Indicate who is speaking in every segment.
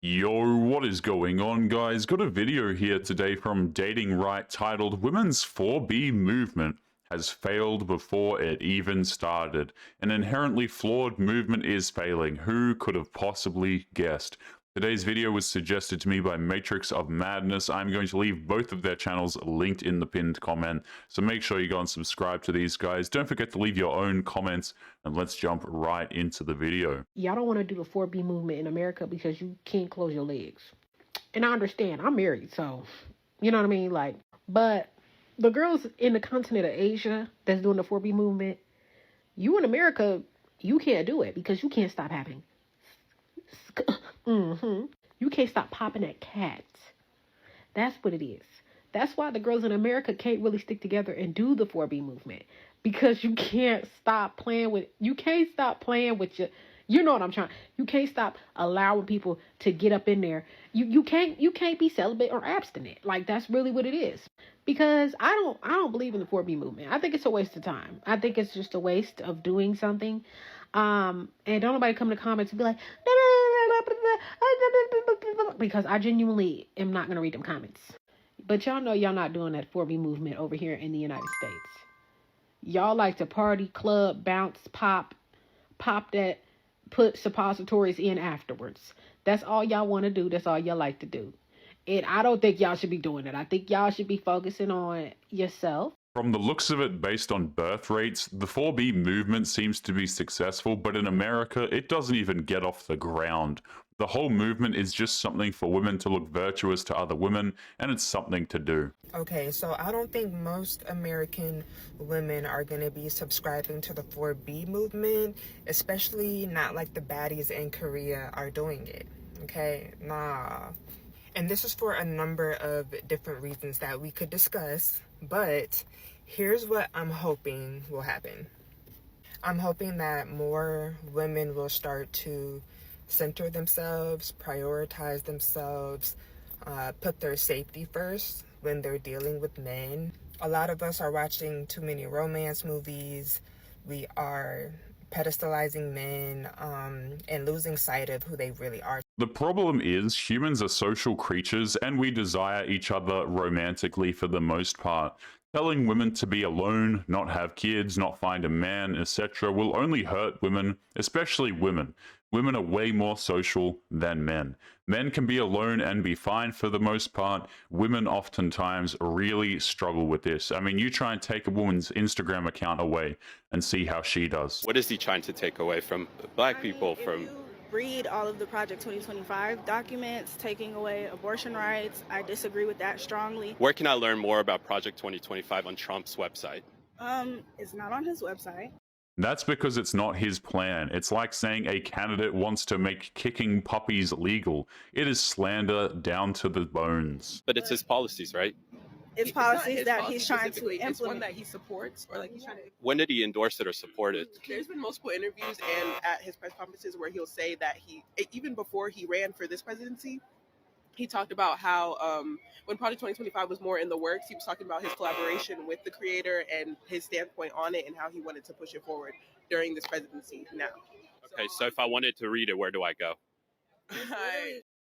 Speaker 1: Yo, what is going on, guys? Got a video here today from Dating Right titled Women's 4B Movement has failed before it even started. An inherently flawed movement is failing. Who could have possibly guessed? Today's video was suggested to me by Matrix of Madness. I'm going to leave both of their channels linked in the pinned comment, so make sure you go and subscribe to these guys. Don't forget to leave your own comments, and let's jump right into the video.
Speaker 2: Y'all don't want to do the 4B movement in America because you can't close your legs. And I understand, I'm married, so, you know what I mean? Like, but the girls in the continent of Asia that's doing the 4B movement, you in America, you can't do it because you can't stop having you can't stop popping at cats. That's what it is. That's why the girls in America can't really stick together and do the 4B movement, because you can't stop playing with you can't know what I'm trying. You can't stop allowing people to get up in there. You can't be celibate or abstinent. Like, that's really what it is. Because I don't believe in the 4B movement. I think it's a waste of time. I think it's just a waste of doing something. And don't nobody come in the comments and be like, because I genuinely am not going to read them comments. But y'all know y'all not doing that 4B movement over here in the United States. Y'all like to party, club, bounce, pop that, put suppositories in afterwards. That's all y'all want to do. That's all y'all like to do. And I don't think y'all should be doing it. I think y'all should be focusing on yourself.
Speaker 1: From the looks of it, based on birth rates, the 4B movement seems to be successful, but in America, it doesn't even get off the ground. The whole movement is just something for women to look virtuous to other women, and it's something to do.
Speaker 3: Okay, so I don't think most American women are going to be subscribing to the 4B movement, especially not like the baddies in Korea are doing it. Okay, nah. And this is for a number of different reasons that we could discuss, but here's what I'm hoping will happen. I'm hoping that more women will start to center themselves, prioritize themselves, put their safety first when they're dealing with men. A lot of us are watching too many romance movies. We are pedestalizing men and losing sight of who they really are.
Speaker 1: The problem is humans are social creatures and we desire each other romantically for the most part. Telling women to be alone, not have kids, not find a man, etc. will only hurt women, especially women. Women are way more social than men. Men can be alone and be fine for the most part. Women oftentimes really struggle with this. I mean, you try and take a woman's Instagram account away and see how she does.
Speaker 4: What is he trying to take away from black people?
Speaker 5: Read all of the Project 2025 documents taking away abortion rights. I disagree with that strongly.
Speaker 4: Where can I learn more about Project 2025 on Trump's website?
Speaker 5: It's not on his website.
Speaker 1: That's because it's not his plan. It's like saying a candidate wants to make kicking puppies legal. It is slander down to the bones.
Speaker 4: But it's his policies, right?
Speaker 5: It's policies that he's trying to implement.
Speaker 6: It's one that he supports, or like he's trying to.
Speaker 4: When did he endorse it or support it?
Speaker 6: There's been multiple interviews and at his press conferences where he'll say that even before he ran for this presidency, he talked about how when Project 2025 was more in the works, he was talking about his collaboration with the creator and his standpoint on it and how he wanted to push it forward during this presidency now.
Speaker 4: Okay, so if I wanted to read it, where do I go?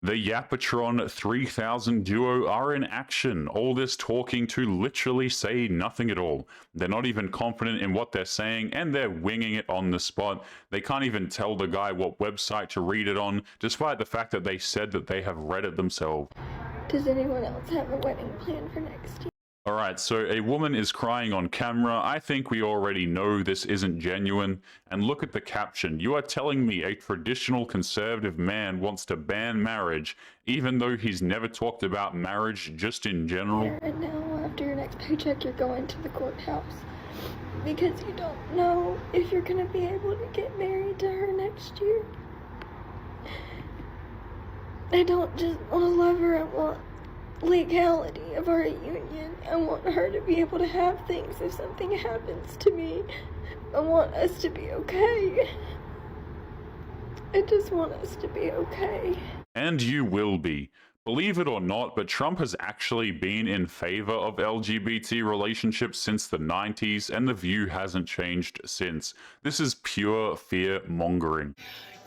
Speaker 1: The Yapatron 3000 duo are in action, all this talking to literally say nothing at all. They're not even confident in what they're saying, and they're winging it on the spot. They can't even tell the guy what website to read it on, despite the fact that they said that they have read it themselves.
Speaker 7: Does anyone else have a wedding plan for next year?
Speaker 1: Alright, so a woman is crying on camera. I think we already know this isn't genuine. And look at the caption. You are telling me a traditional conservative man wants to ban marriage, even though he's never talked about marriage just in general?
Speaker 7: And now, after your next paycheck, you're going to the courthouse. Because you don't know if you're going to be able to get married to her next year. I don't just want to love her, I want legality of our union. I want her to be able to have things if something happens to me. I want us to be okay. I just want us to be okay.
Speaker 1: And you will be. Believe it or not, but Trump has actually been in favor of LGBT relationships since the 90s, and the view hasn't changed since. This is pure fear-mongering.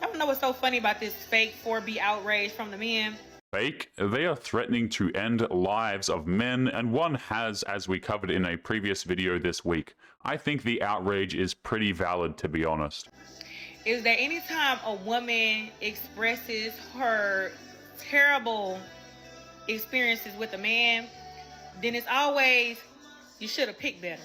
Speaker 8: I don't know what's so funny about this fake 4B outrage from the men.
Speaker 1: Fake? They are threatening to end lives of men, and one has, as we covered in a previous video this week. I think the outrage is pretty valid, to be honest.
Speaker 8: Is that anytime a woman expresses her terrible experiences with a man, then it's always, you should have picked better.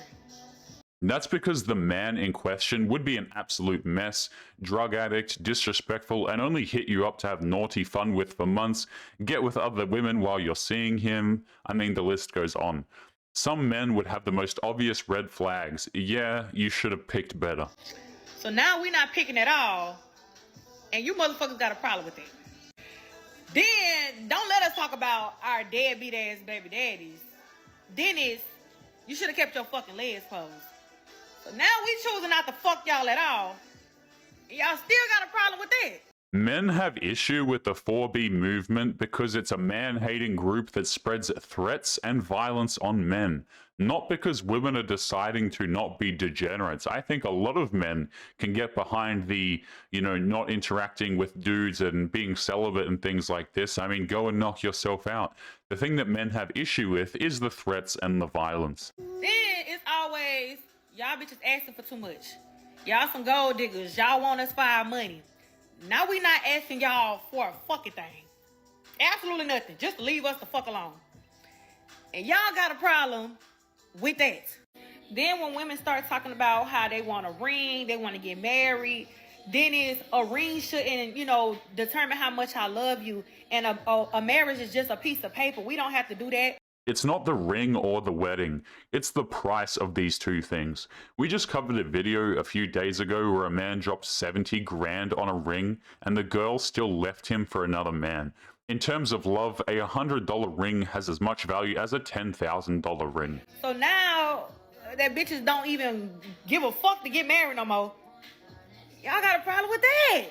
Speaker 1: That's because the man in question would be an absolute mess, drug addict, disrespectful, and only hit you up to have naughty fun with for months, get with other women while you're seeing him. I mean, the list goes on. Some men would have the most obvious red flags. Yeah, you should have picked better.
Speaker 8: So now we're not picking at all, and you motherfuckers got a problem with it. Then, don't let us talk about our deadbeat ass baby daddies. Dennis, you should have kept your fucking legs closed. So now we choosing not to fuck y'all at all. Y'all still got a problem with that.
Speaker 1: Men have issue with the 4B movement because it's a man-hating group that spreads threats and violence on men, not because women are deciding to not be degenerates. I think a lot of men can get behind the, not interacting with dudes and being celibate and things like this. I mean, go and knock yourself out. The thing that men have issue with is the threats and the violence.
Speaker 8: Then it's always, y'all bitches asking for too much. Y'all some gold diggers. Y'all want us for our money. Now we not asking y'all for a fucking thing. Absolutely nothing. Just leave us the fuck alone. And y'all got a problem with that. Then when women start talking about how they want a ring, they want to get married, then it's a ring shouldn't, determine how much I love you. And a marriage is just a piece of paper. We don't have to do that.
Speaker 1: It's not the ring or the wedding, it's the price of these two things. We just covered a video a few days ago where a man dropped 70 grand on a ring and the girl still left him for another man. In terms of love, a $100 ring has as much value as a $10,000 ring.
Speaker 8: So now that bitches don't even give a fuck to get married no more. Y'all got a problem with that.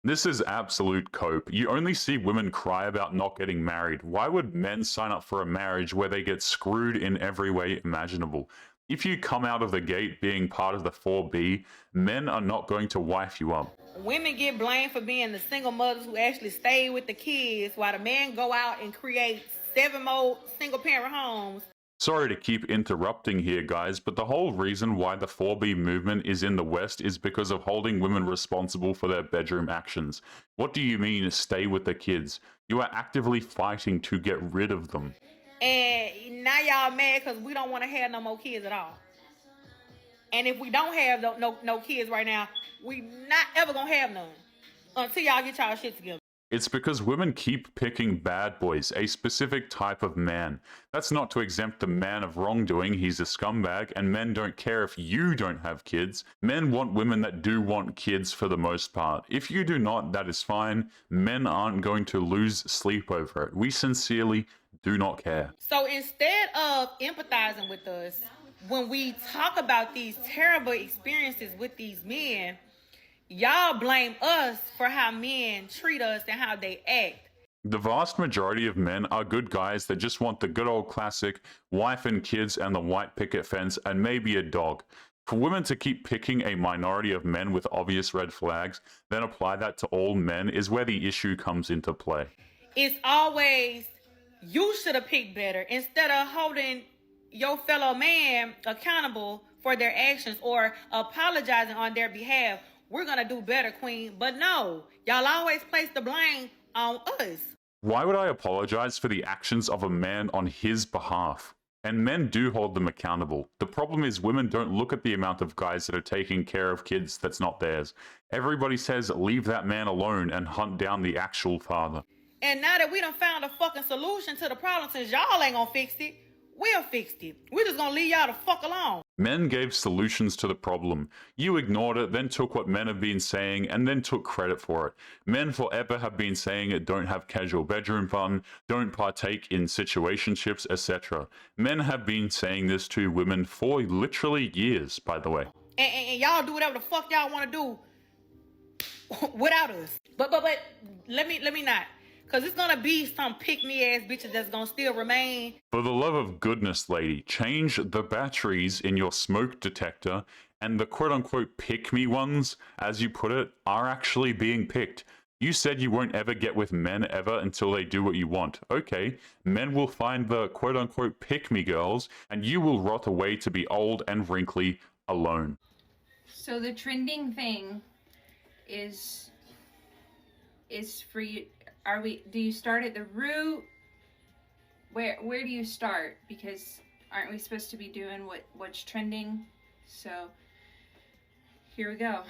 Speaker 1: This is absolute cope. You only see women cry about not getting married. Why would men sign up for a marriage where they get screwed in every way imaginable? If you come out of the gate being part of the 4B, men are not going to wife you up.
Speaker 8: Women get blamed for being the single mothers who actually stay with the kids while the men go out and create 7 more single parent homes.
Speaker 1: Sorry to keep interrupting here, guys, but the whole reason why the 4B movement is in the West is because of holding women responsible for their bedroom actions. What do you mean, stay with the kids? You are actively fighting to get rid of them.
Speaker 8: And now y'all mad because we don't want to have no more kids at all. And if we don't have no kids right now, we not ever gonna have none until y'all get y'all shit together.
Speaker 1: It's because women keep picking bad boys, a specific type of man. That's not to exempt the man of wrongdoing, he's a scumbag, and men don't care if you don't have kids. Men want women that do want kids for the most part. If you do not, that is fine. Men aren't going to lose sleep over it. We sincerely do not care.
Speaker 8: So instead of empathizing with us, when we talk about these terrible experiences with these men, y'all blame us for how men treat us and how they act.
Speaker 1: The vast majority of men are good guys that just want the good old classic wife and kids and the white picket fence and maybe a dog. For women to keep picking a minority of men with obvious red flags, then apply that to all men is where the issue comes into play.
Speaker 8: It's always, you should have picked better, instead of holding your fellow man accountable for their actions or apologizing on their behalf. We're gonna do better, queen. But no, y'all always place the blame on us.
Speaker 1: Why would I apologize for the actions of a man on his behalf? And men do hold them accountable. The problem is women don't look at the amount of guys that are taking care of kids that's not theirs. Everybody says leave that man alone and hunt down the actual father.
Speaker 8: And now that we done found a fucking solution to the problem, since y'all ain't gonna fix it, we'll fix it. We're just gonna leave y'all the fuck alone.
Speaker 1: Men gave solutions to the problem. You ignored it, then took what men have been saying, and then took credit for it. Men forever have been saying it, don't have casual bedroom fun, don't partake in situationships, etc. Men have been saying this to women for literally years, by the way.
Speaker 8: And y'all do whatever the fuck y'all want to do without us. But let me not. Because it's going to be some pick-me-ass bitches that's going to still remain.
Speaker 1: For the love of goodness, lady, change the batteries in your smoke detector and the quote-unquote pick-me ones, as you put it, are actually being picked. You said you won't ever get with men ever until they do what you want. Okay, men will find the quote-unquote pick-me girls, and you will rot away to be old and wrinkly alone.
Speaker 9: So the trending thing is for you. Do you start at the root? Where do you start? Because aren't we supposed to be doing what's trending? So here we go.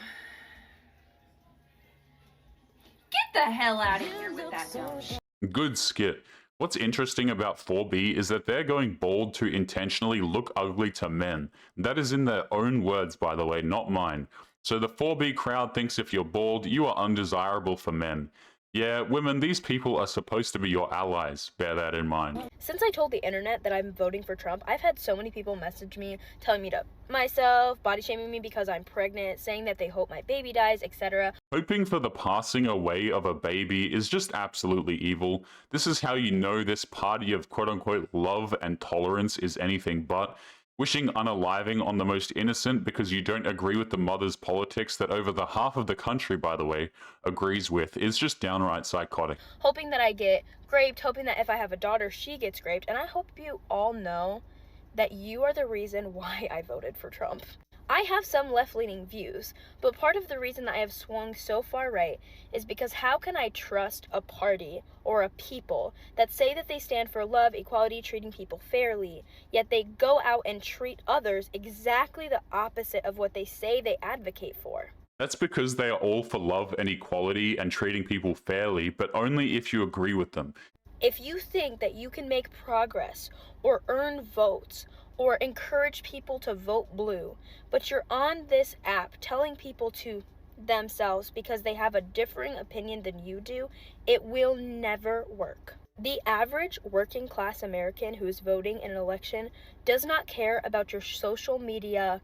Speaker 9: Get the hell out of here with that dumb shit.
Speaker 1: Good skit. What's interesting about 4B is that they're going bald to intentionally look ugly to men. That is in their own words, by the way, not mine. So the 4B crowd thinks if you're bald, you are undesirable for men. Yeah, women, these people are supposed to be your allies. Bear that in mind.
Speaker 10: Since I told the internet that I'm voting for Trump, I've had so many people message me telling me to myself, body shaming me because I'm pregnant, saying that they hope my baby dies, etc.
Speaker 1: Hoping for the passing away of a baby is just absolutely evil. This is how you know this party of quote-unquote love and tolerance is anything but. Wishing unaliving on the most innocent because you don't agree with the mother's politics that over the half of the country, by the way, agrees with is just downright psychotic.
Speaker 10: Hoping that I get raped, hoping that if I have a daughter, she gets raped. And I hope you all know that you are the reason why I voted for Trump. I have some left-leaning views, but part of the reason that I have swung so far right is because how can I trust a party or a people that say that they stand for love, equality, treating people fairly, yet they go out and treat others exactly the opposite of what they say they advocate for?
Speaker 1: That's because they are all for love and equality and treating people fairly, but only if you agree with them.
Speaker 10: If you think that you can make progress or earn votes or encourage people to vote blue, but you're on this app telling people to themselves because they have a differing opinion than you do, it will never work. The average working class American who is voting in an election does not care about your social media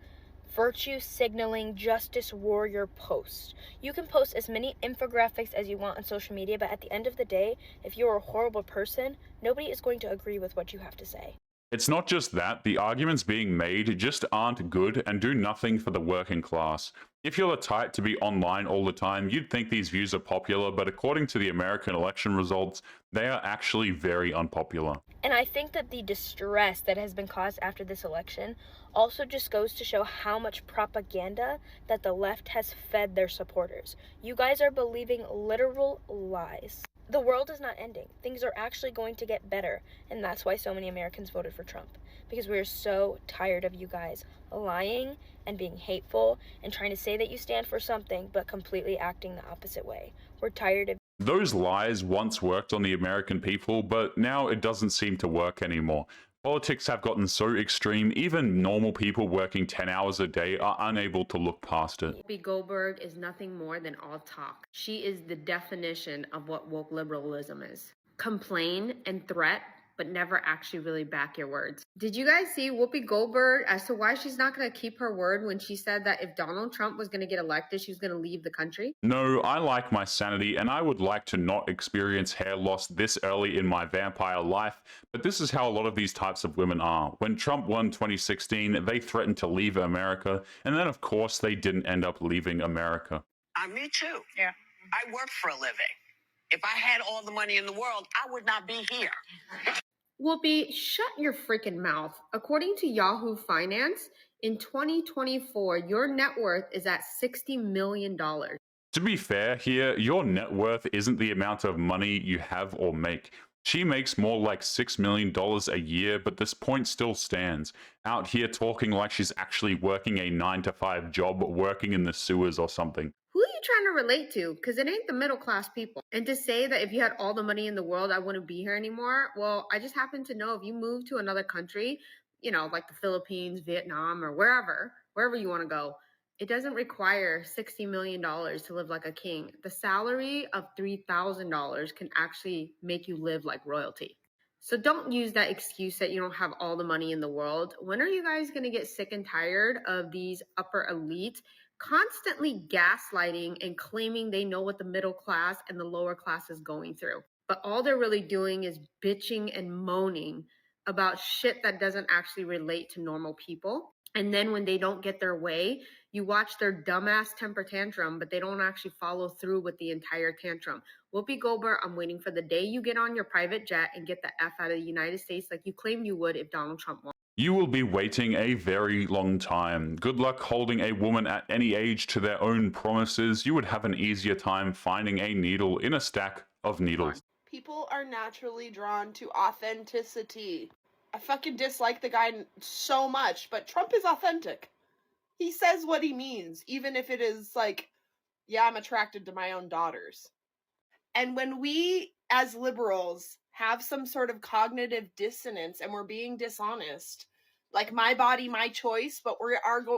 Speaker 10: virtue signaling justice warrior posts. You can post as many infographics as you want on social media, but at the end of the day, if you're a horrible person, nobody is going to agree with what you have to say.
Speaker 1: It's not just that, the arguments being made just aren't good and do nothing for the working class. If you're the type to be online all the time, you'd think these views are popular, but according to the American election results, they are actually very unpopular.
Speaker 10: And I think that the distress that has been caused after this election also just goes to show how much propaganda that the left has fed their supporters. You guys are believing literal lies. The world is not ending. Things are actually going to get better, and that's why so many Americans voted for Trump, because we're so tired of you guys lying and being hateful and trying to say that you stand for something but completely acting the opposite way. We're tired of
Speaker 1: Those lies once worked on the American people, but now it doesn't seem to work anymore. Politics have gotten so extreme, even normal people working 10 hours a day are unable to look past it.
Speaker 11: Whoopi Goldberg is nothing more than all talk. She is the definition of what woke liberalism is. Complain and threat, but never actually really back your words. Did you guys see Whoopi Goldberg as to why she's not going to keep her word when she said that if Donald Trump was going to get elected, she was going to leave the country?
Speaker 1: No, I like my sanity, and I would like to not experience hair loss this early in my vampire life, but this is how a lot of these types of women are. When Trump won 2016, they threatened to leave America, and then of course they didn't end up leaving America.
Speaker 12: Me too. Yeah. I work for a living. If I had all the money in the world, I would not be here.
Speaker 11: Whoopi, shut your freaking mouth. According to Yahoo Finance, in 2024, your net worth is at $60 million.
Speaker 1: To be fair here, your net worth isn't the amount of money you have or make. She makes more like $6 million a year, but this point still stands. Out here talking like she's actually working a 9-to-5 job, working in the sewers or something.
Speaker 11: Who are you trying to relate to? Because it ain't the middle class people. And to say that if you had all the money in the world, I wouldn't be here anymore. Well, I just happen to know if you move to another country, you know, like the Philippines, Vietnam, or wherever you want to go, it doesn't require $60 million to live like a king. The salary of $3,000 can actually make you live like royalty. So don't use that excuse that you don't have all the money in the world. When are you guys going to get sick and tired of these upper elites constantly gaslighting and claiming they know what the middle class and the lower class is going through? But all they're really doing is bitching and moaning about shit that doesn't actually relate to normal people. And then when they don't get their way, You watch their dumbass temper tantrum, but they don't actually follow through with the entire tantrum. Whoopi Goldberg, I'm waiting for the day you get on your private jet and get the F out of the United States like you claimed you would if Donald Trump won.
Speaker 1: You will be waiting a very long time. Good luck holding a woman at any age to their own promises. You would have an easier time finding a needle in a stack of needles.
Speaker 6: People are naturally drawn to authenticity. I fucking dislike the guy so much, but Trump is authentic. He says what he means, even if it is like, yeah, I'm attracted to my own daughters. And when we, as liberals, have some sort of cognitive dissonance and we're being dishonest, like my body, my choice, but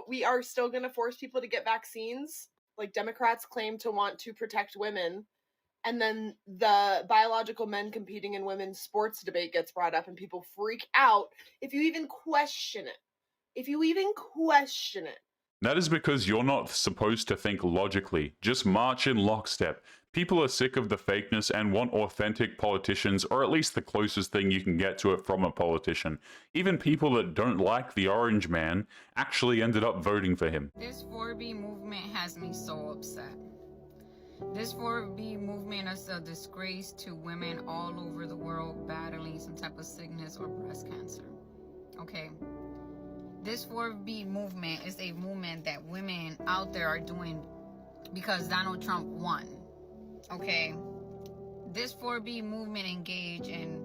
Speaker 6: we are still going to force people to get vaccines. Like Democrats claim to want to protect women. And then the biological men competing in women's sports debate gets brought up and people freak out if you even question it.
Speaker 1: That is because you're not supposed to think logically. Just march in lockstep. People are sick of the fakeness and want authentic politicians, or at least the closest thing you can get to it from a politician. Even people that don't like the orange man actually ended up voting for him.
Speaker 13: This 4B movement has me so upset. This 4B movement is a disgrace to women all over the world battling some type of sickness or breast cancer. Okay. This 4B movement is a movement that women out there are doing because Donald Trump won. Okay. This 4B movement engage in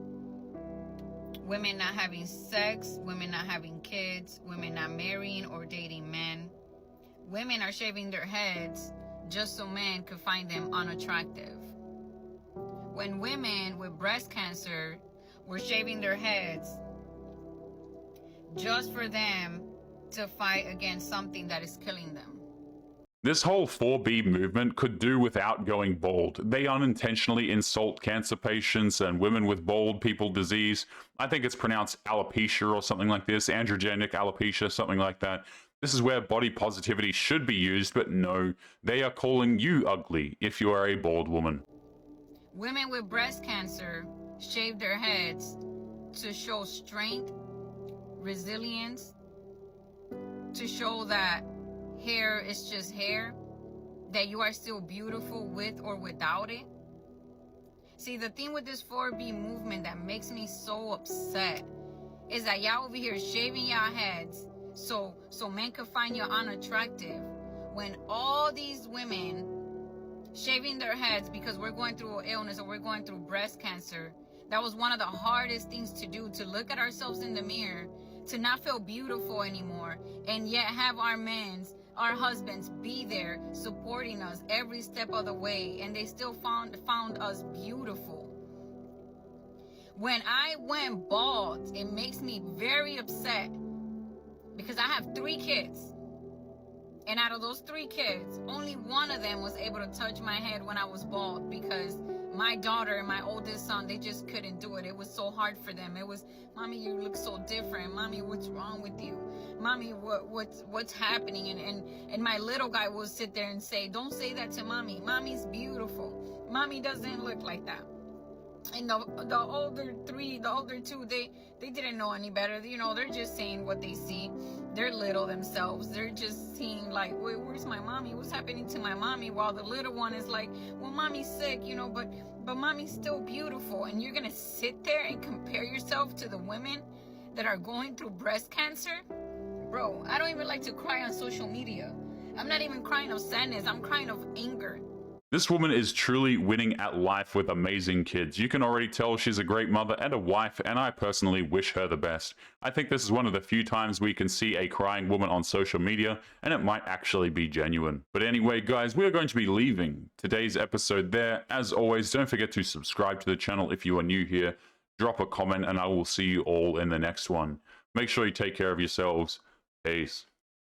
Speaker 13: women not having sex, women not having kids, women not marrying or dating men. Women are shaving their heads just so men could find them unattractive. When women with breast cancer were shaving their heads just for them to fight against something that is killing them.
Speaker 1: This whole 4B movement could do without going bald. They unintentionally insult cancer patients and women with bald people disease. I think it's pronounced alopecia or something like this, androgenic alopecia, something like that. This is where body positivity should be used, but no, they are calling you ugly if you are a bald woman.
Speaker 13: Women with breast cancer shave their heads to show strength, resilience, to show that hair is just hair, that you are still beautiful with or without it. See, the thing with this 4B movement that makes me so upset is that y'all over here shaving y'all heads so men could find you unattractive, when all these women shaving their heads because we're going through an illness or we're going through breast cancer, that was one of the hardest things to do, to look at ourselves in the mirror, to not feel beautiful anymore, and yet have our husbands be there supporting us every step of the way, and they still found us beautiful. When I went bald, it makes me very upset because I have 3 kids. And out of those 3 kids, only one of them was able to touch my head when I was bald, because my daughter and my oldest son, they just couldn't do it. It was so hard for them. It was, Mommy, you look so different. Mommy, what's wrong with you? Mommy, what's happening? And my little guy will sit there and say, don't say that to Mommy. Mommy's beautiful. Mommy doesn't look like that. And the older 2, they didn't know any better. You know, they're just saying what they see. They're little themselves. They're just seeing like, wait, where's my mommy? What's happening to my mommy? While the little one is like, well, Mommy's sick, you know, but Mommy's still beautiful. And you're gonna sit there and compare yourself to the women that are going through breast cancer? Bro, I don't even like to cry on social media. I'm not even crying of sadness. I'm crying of anger.
Speaker 1: This woman is truly winning at life with amazing kids. You can already tell she's a great mother and a wife, and I personally wish her the best. I think this is one of the few times we can see a crying woman on social media, and it might actually be genuine. But anyway, guys, we are going to be leaving today's episode there. As always, don't forget to subscribe to the channel if you are new here. Drop a comment, and I will see you all in the next one. Make sure you take care of yourselves. Peace.